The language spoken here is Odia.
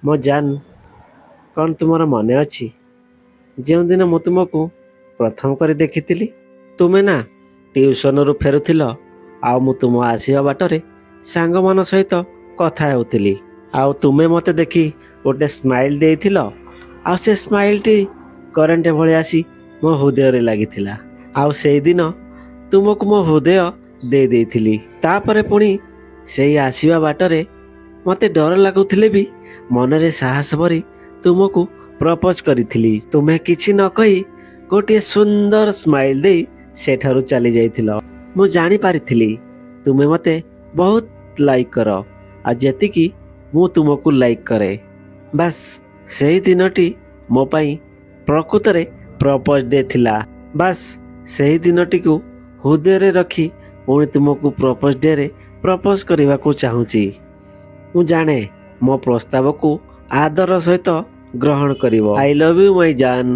ମୋ ଜାନ୍, କ'ଣ ତୁମର ମନେ ଅଛି ଯେଉଁଦିନ ମୁଁ ତୁମକୁ ପ୍ରଥମ କରି ଦେଖିଥିଲି? ତୁମେ ନା ଟିଉସନରୁ ଫେରୁଥିଲ, ଆଉ ମୁଁ ତୁମ ଆସିବା ବାଟରେ ସାଙ୍ଗମାନଙ୍କ ସହିତ କଥା ହେଉଥିଲି। ଆଉ ତୁମେ ମୋତେ ଦେଖି ଗୋଟେ ସ୍ମାଇଲ୍ ଦେଇଥିଲ, ଆଉ ସେ ସ୍ମାଇଲ୍ଟି କରେଣ୍ଟ ଭଳି ଆସି ମୋ ହୃଦୟରେ ଲାଗିଥିଲା। ଆଉ ସେଇଦିନ ତୁମକୁ ମୋ ହୃଦୟ ଦେଇଥିଲି। ତାପରେ ପୁଣି ସେଇ ଆସିବା ବାଟରେ ମୋତେ ଡର ଲାଗୁଥିଲେ ବି ମନରେ ସାହସ ଭରି ତୁମକୁ ପ୍ରପୋଜ କରିଥିଲି। ତୁମେ କିଛି ନ କହି ଗୋଟିଏ ସୁନ୍ଦର ସ୍ମାଇଲ୍ ଦେଇ ସେଠାରୁ ଚାଲି ଯାଇଥିଲ। ମୁଁ ଜାଣିପାରିଥିଲି ତୁମେ ମୋତେ ବହୁତ ଲାଇକ୍ କର, ଆଉ ଯେତିକି ମୁଁ ତୁମକୁ ଲାଇକ୍ କରେ। ବାସ୍ ସେହି ଦିନଟି ମୋ ପାଇଁ ପ୍ରକୃତରେ ପ୍ରପୋଜ ଡେ ଥିଲା। ବାସ୍ ସେହି ଦିନଟିକୁ ହୃଦୟରେ ରଖି ପୁଣି ତୁମକୁ ପ୍ରପୋଜ ଡେରେ ପ୍ରପୋଜ କରିବାକୁ ଚାହୁଁଛି। ମୁଁ ଜାଣେ ମୋ ପ୍ରସ୍ତାବକୁ ଆଦର ସହିତ ଗ୍ରହଣ କରିବ। I love you my Jan.